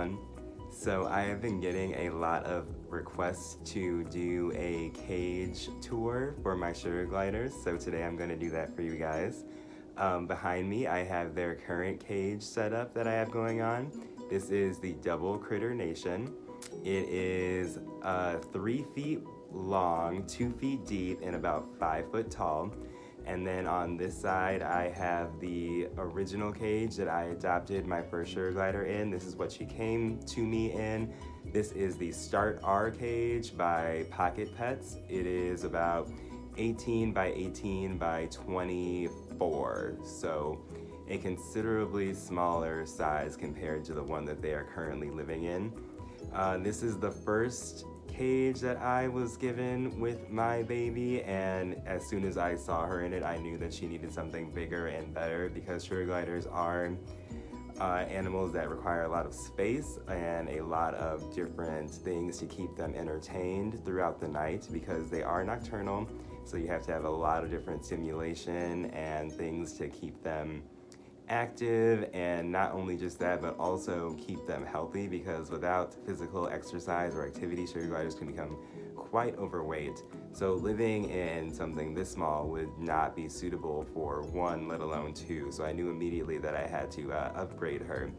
everyone. So I have been getting a lot of requests to do a cage tour for my sugar gliders, so today I'm going to do that for you guys. Behind me I have their current cage setup that I have going on. This is the Double Critter Nation. It is 3 feet long, 2 feet deep, and about 5 foot tall. And then on this side, I have the original cage that I adopted my first sugar glider in. This is what she came to me in. This is the Start R cage by Pocket Pets. It is about 18 by 18 by 24. So a considerably smaller size compared to the one that they are currently living in. This is the first cage that I was given with my baby, and as soon as I saw her in it, I knew that she needed something bigger and better because sugar gliders are animals that require a lot of space and a lot of different things to keep them entertained throughout the night because they are nocturnal, so you have to have a lot of different stimulation and things to keep them active, and not only just that, but also keep them healthy because without physical exercise or activity, sugar gliders can become quite overweight. So living in something this small would not be suitable for one, let alone two. So I knew immediately that I had to upgrade her.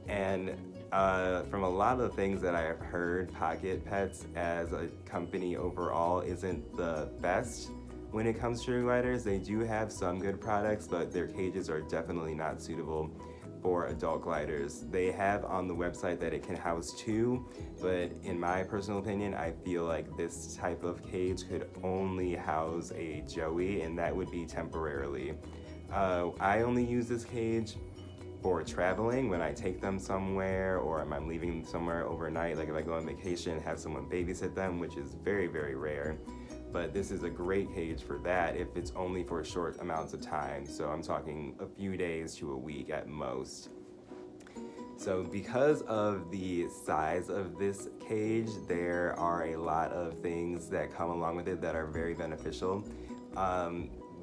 And from a lot of the things that I have heard, Pocket Pets as a company overall isn't the best when it comes to sugar gliders. They do have some good products, but their cages are definitely not suitable for adult gliders. They have on the website that it can house 2, but in my personal opinion, I feel like this type of cage could only house a joey, and that would be temporarily. I only use this cage for traveling when I take them somewhere, or I'm leaving somewhere overnight, like if I go on vacation and have someone babysit them, which is very, very rare. But this is a great cage for that if it's only for short amounts of time. So I'm talking a few days to a week at most. So because of the size of this cage, there are a lot of things that come along with it that are very beneficial.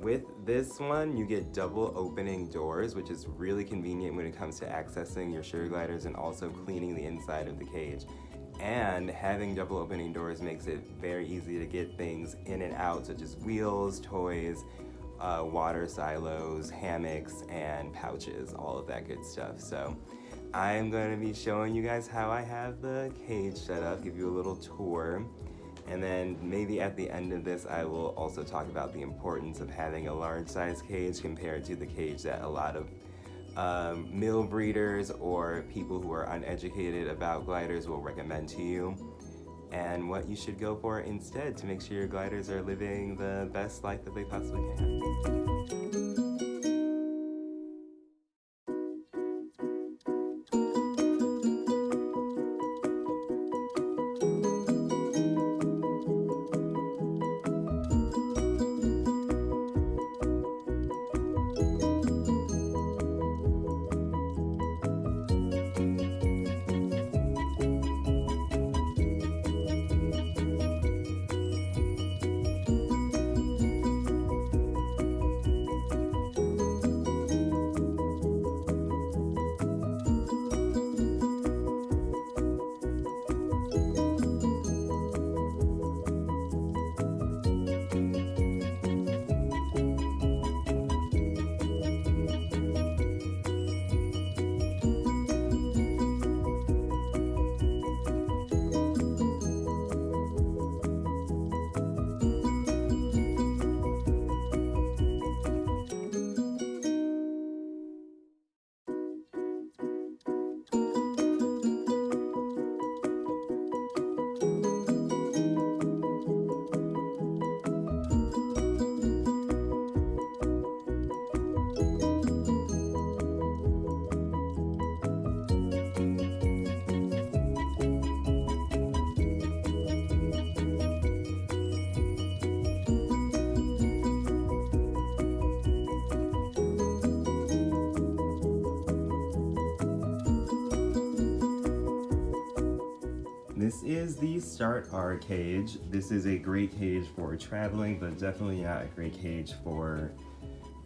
With this one, you get double opening doors, which is really convenient when it comes to accessing your sugar gliders and also cleaning the inside of the cage. And having double opening doors makes it very easy to get things in and out, such as wheels, toys, water silos, hammocks, and pouches, all of that good stuff. So I'm going to be showing you guys how I have the cage set up, give you a little tour, and then maybe at the end of this I will also talk about the importance of having a large size cage compared to the cage that a lot of mill breeders or people who are uneducated about gliders will recommend to you, and what you should go for instead to make sure your gliders are living the best life that they possibly can. This is the Start R cage. This is a great cage for traveling, but definitely not a great cage for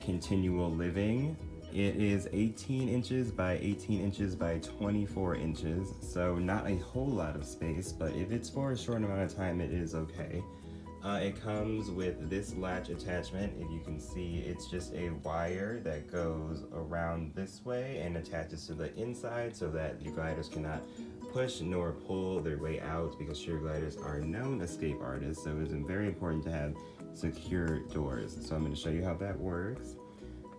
continual living. It is 18 inches by 18 inches by 24 inches, so not a whole lot of space, but if it's for a short amount of time, it is okay. It comes with this latch attachment. If you can see, it's just a wire that goes around this way and attaches to the inside so that your gliders cannot push nor pull their way out, because sugar gliders are known escape artists, so it is very important to have secure doors. So I'm going to show you how that works.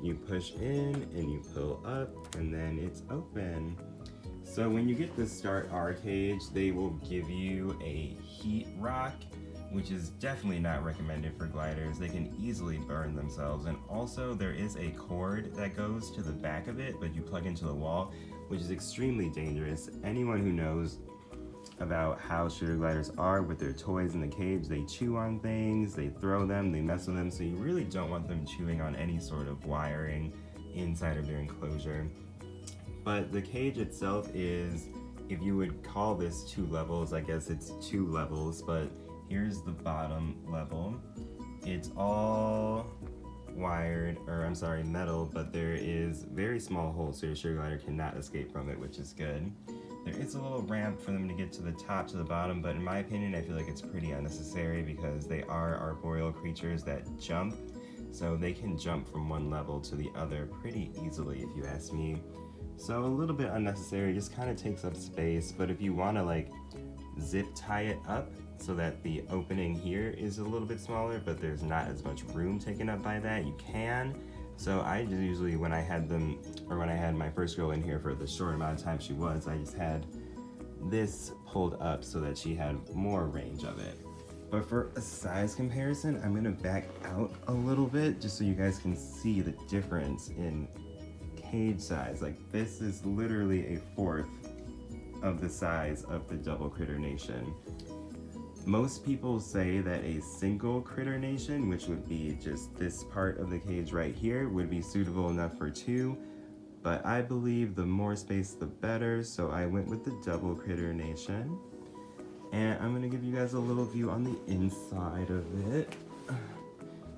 You push in and you pull up and then it's open. So when you get the Start R cage, they will give you a heat rock, which is definitely not recommended for gliders. They can easily burn themselves. And also there is a cord that goes to the back of it, but you plug into the wall, which is extremely dangerous. Anyone who knows about how sugar gliders are with their toys in the cage, they chew on things, they throw them, they mess with them, so you really don't want them chewing on any sort of wiring inside of their enclosure. But the cage itself is, if you would call this 2 levels, I guess it's 2 levels, but here's the bottom level. It's all wired, or I'm sorry, metal, but there is very small holes so your sugar glider cannot escape from it, which is good. There is a little ramp for them to get to the top to the bottom, but in my opinion, I feel like it's pretty unnecessary because they are arboreal creatures that jump, so they can jump from one level to the other pretty easily, if you ask me. So a little bit unnecessary, just kind of takes up space, but if you want to like zip tie it up so that the opening here is a little bit smaller, but there's not as much room taken up by that, you can. So I just usually, when I had them, or when I had my first girl in here for the short amount of time she was, I just had this pulled up so that she had more range of it. But for a size comparison, I'm gonna back out a little bit just so you guys can see the difference in cage size. Like, this is literally a fourth of the size of the double Critter Nation. Most people say that a single Critter Nation, which would be just this part of the cage right here, would be suitable enough for 2, but I believe the more space the better, so I went with the double Critter Nation. And I'm gonna give you guys a little view on the inside of it.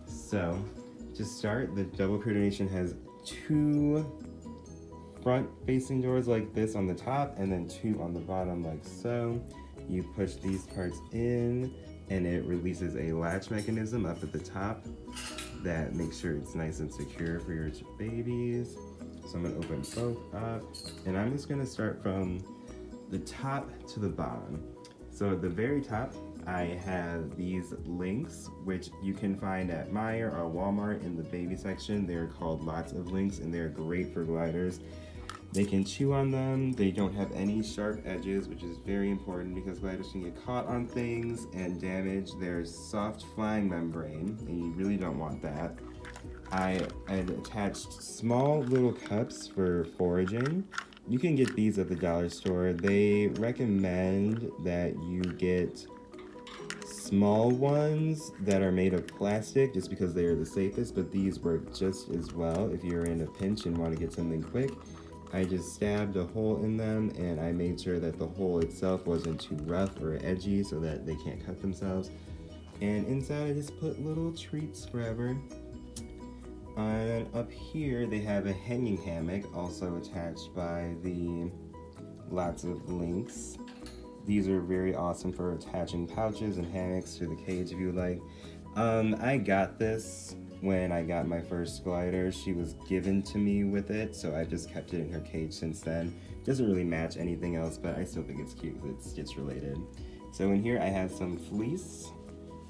So, to start, the double Critter Nation has 2 front-facing doors like this on the top, and then 2 on the bottom like so. You push these parts in and it releases a latch mechanism up at the top that makes sure it's nice and secure for your babies. So I'm gonna open both up, and I'm just gonna start from the top to the bottom. So at the very top, I have these links, which you can find at Meijer or Walmart in the baby section. They're called Lots of Links, and they're great for gliders. They can chew on them, they don't have any sharp edges, which is very important because gliders can get caught on things and damage their soft flying membrane, and you really don't want that. I had attached small little cups for foraging. You can get these at the dollar store. They recommend that you get small ones that are made of plastic just because they are the safest, but these work just as well if you're in a pinch and want to get something quick. I just stabbed a hole in them, and I made sure that the hole itself wasn't too rough or edgy so that they can't cut themselves. And inside I just put little treats forever. And up here they have a hanging hammock also attached by the Lots of Links. These are very awesome for attaching pouches and hammocks to the cage if you like. I got this when I got my first glider. She was given to me with it, so I just kept it in her cage since then. Doesn't really match anything else, but I still think it's cute because it's stitch related. So in here I have some fleece.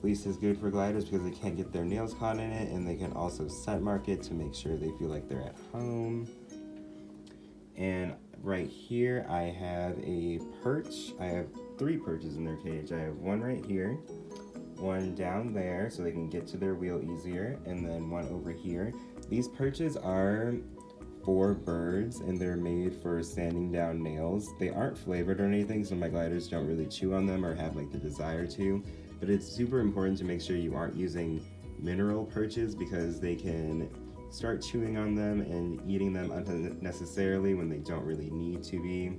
Fleece is good for gliders because they can't get their nails caught in it, and they can also scent mark it to make sure they feel like they're at home. And right here I have a perch. I have 3 perches in their cage. I have one right here, one down there so they can get to their wheel easier, and then one over here. These perches are for birds and they're made for sanding down nails. They aren't flavored or anything, so my gliders don't really chew on them or have like the desire to, but it's super important to make sure you aren't using mineral perches because they can start chewing on them and eating them unnecessarily when they don't really need to be.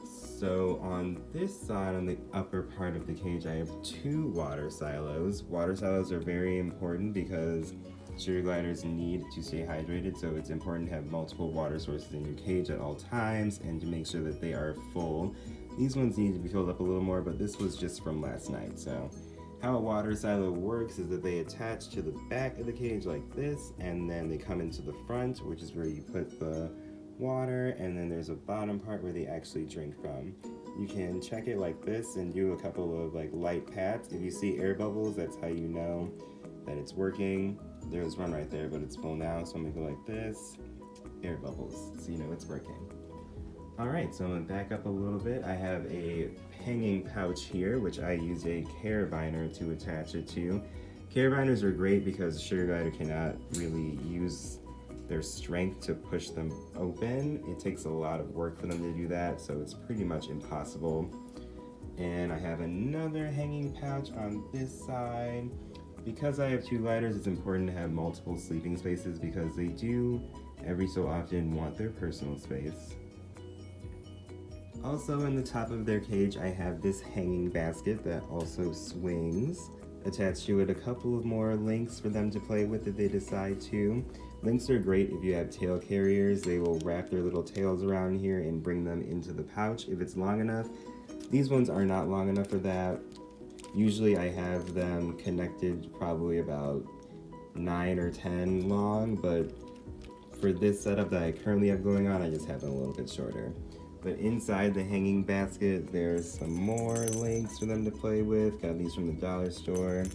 So on this side, on the upper part of the cage, I have 2 water silos. Water silos are very important because Sugar gliders need to stay hydrated, so it's important to have multiple water sources in your cage at all times and to make sure that they are full. These ones need to be filled up a little more, but this was just from last night. So how a water silo works is that they attach to the back of the cage like this, and then they come into the front, which is where you put the water, and then there's a bottom part where they actually drink from. You can check it like this and do a couple of like light pats. If you see air bubbles, that's how you know that it's working. There's one right there, but it's full now, so I'm gonna go like this, air bubbles, so you know it's working. All right, so I'm gonna back up a little bit. I have a hanging pouch here, which I use a carabiner to attach it to. Carabiners are great because the sugar glider cannot really use their strength to push them open. It takes a lot of work for them to do that, so it's pretty much impossible. And I have another hanging pouch on this side. Because I have two gliders, it's important to have multiple sleeping spaces because they do every so often want their personal space. Also in the top of their cage, I have this hanging basket that also swings. Attached to it a couple of more links for them to play with if they decide to. Links are great if you have tail carriers. They will wrap their little tails around here and bring them into the pouch if it's long enough. These ones are not long enough for that. Usually I have them connected probably about 9 or 10 long, but for this setup that I currently have going on, I just have them a little bit shorter. But inside the hanging basket, there's some more links for them to play with. Got these from the dollar store.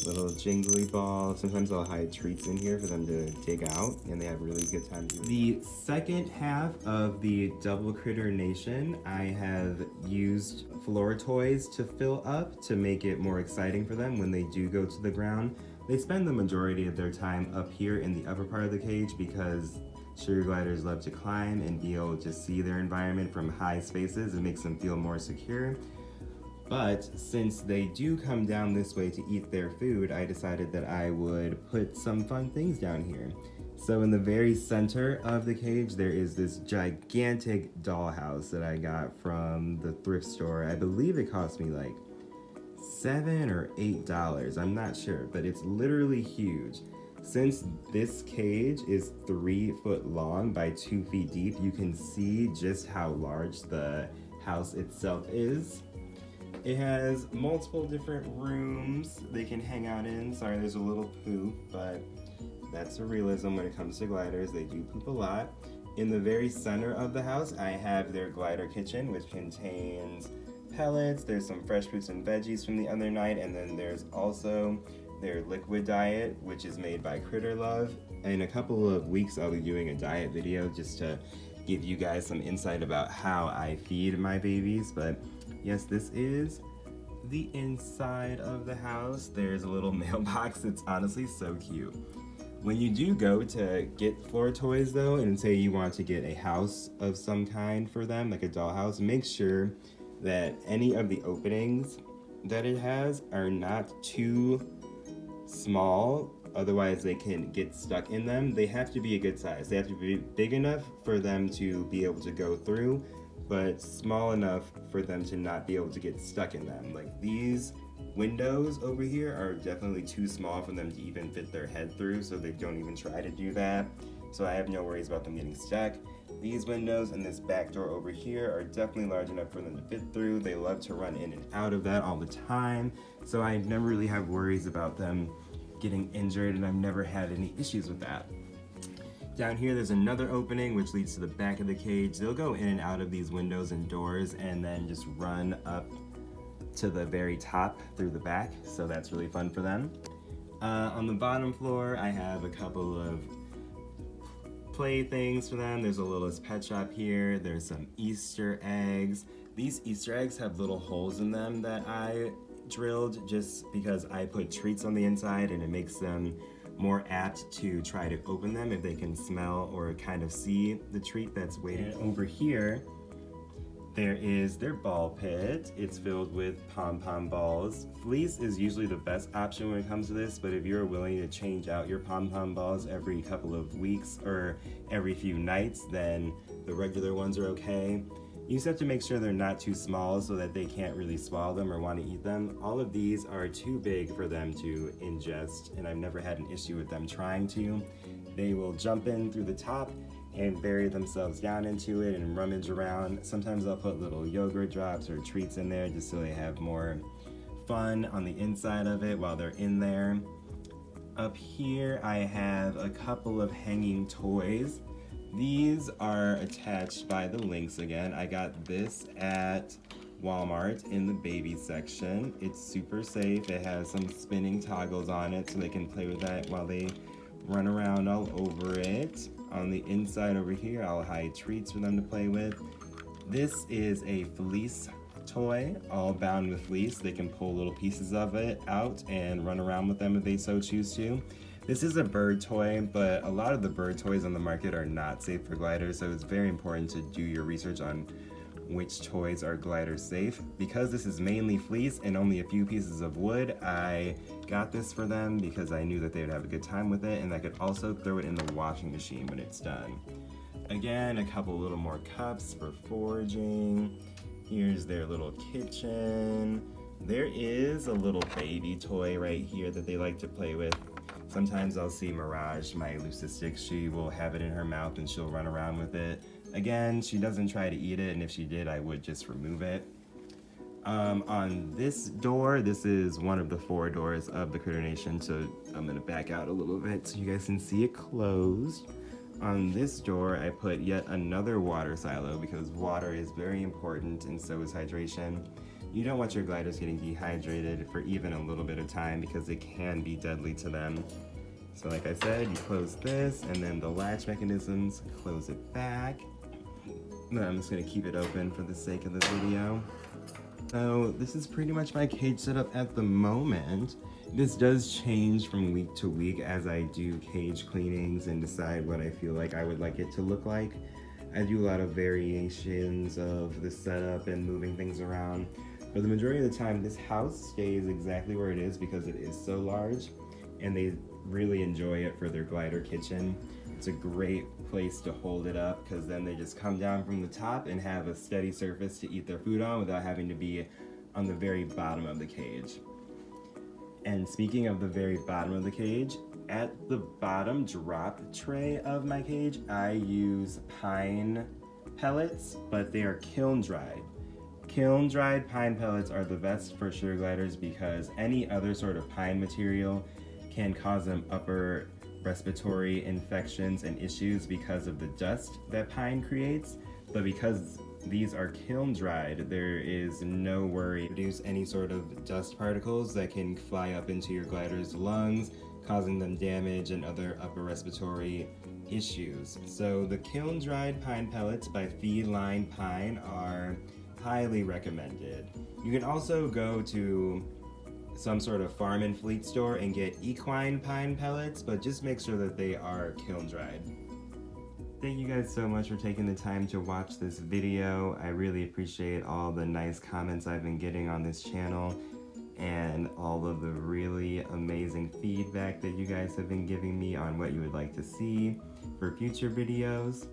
Little jingly ball. Sometimes I'll hide treats in here for them to dig out, and they have really good time doing it. The second half of the Double Critter Nation, I have used floor toys to fill up to make it more exciting for them when they do go to the ground. They spend the majority of their time up here in the upper part of the cage because sugar gliders love to climb and be able to see their environment from high spaces. It makes them feel more secure. But since they do come down this way to eat their food, I decided that I would put some fun things down here. So in the very center of the cage, there is this gigantic dollhouse that I got from the thrift store. I believe it cost me like $7 or $8. I'm not sure, but it's literally huge. Since this cage is 3 foot long by 2 feet deep, you can see just how large the house itself is. It has multiple different rooms they can hang out in. Sorry, there's a little poop, but that's a realism when it comes to gliders. They do poop a lot. In the very center of the house, I have their glider kitchen, which contains pellets. There's some fresh fruits and veggies from the other night, and then there's also their liquid diet, which is made by Critter Love. In a couple of weeks, I'll be doing a diet video just to give you guys some insight about how I feed my babies. But yes, this is the inside of the house. There's a little mailbox. It's honestly so cute. When you do go to get floor toys though, and say you want to get a house of some kind for them, like a dollhouse, make sure that any of the openings that it has are not too small, otherwise they can get stuck in them. They have to be a good size. They have to be big enough for them to be able to go through, but small enough for them to not be able to get stuck in them. Like these windows over here are definitely too small for them to even fit their head through, so they don't even try to do that. So I have no worries about them getting stuck. These windows and this back door over here are definitely large enough for them to fit through. They love to run in and out of that all the time, so I never really have worries about them getting injured, and I've never had any issues with that. Down here there's another opening which leads to the back of the cage. They'll go in and out of these windows and doors and then just run up to the very top through the back, so that's really fun for them. On the bottom floor I have a couple of play things for them. There's a Littlest Pet Shop here. There's some Easter eggs. These Easter eggs have little holes in them that I drilled just because I put treats on the inside, and it makes them more apt to try to open them if they can smell or kind of see the treat that's waiting. And over here there is their ball pit. It's filled with pom-pom balls. Fleece is usually the best option when it comes to this, but if you're willing to change out your pom-pom balls every couple of weeks or every few nights, then the regular ones are okay. You just have to make sure they're not too small so that they can't really swallow them or want to eat them. All of these are too big for them to ingest, and I've never had an issue with them trying to. They will jump in through the top and bury themselves down into it and rummage around. Sometimes I'll put little yogurt drops or treats in there just so they have more fun on the inside of it while they're in there. Up here I have a couple of hanging toys. These are attached by the links again. I got this at Walmart in the baby section. It's super safe. It has some spinning toggles on it so they can play with that while they run around all over it. On the inside over here, I'll hide treats for them to play with. This is a fleece toy, all bound with fleece. They can pull little pieces of it out and run around with them if they so choose to. This is a bird toy, but a lot of the bird toys on the market are not safe for gliders, so it's very important to do your research on which toys are glider safe. Because this is mainly fleece and only a few pieces of wood, I got this for them because I knew that they would have a good time with it, and I could also throw it in the washing machine when it's done. Again, a couple little more cups for foraging. Here's their little kitchen. There is a little baby toy right here that they like to play with. Sometimes I'll see Mirage, my leucistic, she will have it in her mouth and she'll run around with it. Again, she doesn't try to eat it, and if she did, I would just remove it. On this door, this is one of the 4 doors of the Critter Nation, so I'm gonna back out a little bit so you guys can see it closed. On this door, I put yet another water silo because water is very important and so is hydration. You don't want your gliders getting dehydrated for even a little bit of time because it can be deadly to them. So like I said, you close this and then the latch mechanisms, close it back. No, I'm just gonna keep it open for the sake of the video. So this is pretty much my cage setup at the moment. This does change from week to week as I do cage cleanings and decide what I feel like I would like it to look like. I do a lot of variations of the setup and moving things around. For the majority of the time, this house stays exactly where it is because it is so large, and they really enjoy it for their glider kitchen. It's a great place to hold it up because then they just come down from the top and have a steady surface to eat their food on without having to be on the very bottom of the cage. And speaking of the very bottom of the cage, at the bottom drop tray of my cage, I use pine pellets, but they are kiln dried. Kiln dried pine pellets are the best for sugar gliders because any other sort of pine material can cause them upper respiratory infections and issues because of the dust that pine creates, but because these are kiln dried, there is no worry to produce any sort of dust particles that can fly up into your glider's lungs, causing them damage and other upper respiratory issues. So the kiln dried pine pellets by Feline Pine are highly recommended. You can also go to some sort of farm and fleet store and get equine pine pellets, but just make sure that they are kiln dried. Thank you guys so much for taking the time to watch this video. I really appreciate all the nice comments I've been getting on this channel and all of the really amazing feedback that you guys have been giving me on what you would like to see for future videos.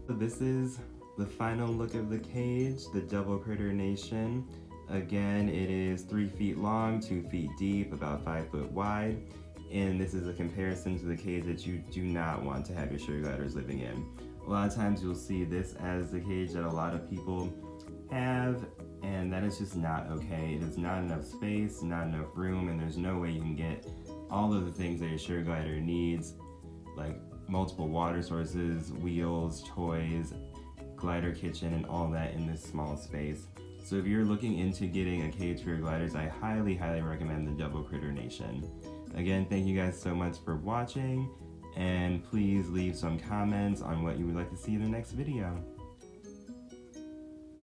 So this is the final look of the cage, the Double Critter Nation. Again, it is 3 feet long, 2 feet deep, about 5 foot wide. And this is a comparison to the cage that you do not want to have your sugar gliders living in. A lot of times you'll see this as the cage that a lot of people have, and that is just not okay. It is not enough space, not enough room, and there's no way you can get all of the things that your sugar glider needs, like multiple water sources, wheels, toys, glider kitchen, and all that in this small space. So if you're looking into getting a cage for your gliders, I highly, highly recommend the Double Critter Nation. Again, thank you guys so much for watching, and please leave some comments on what you would like to see in the next video.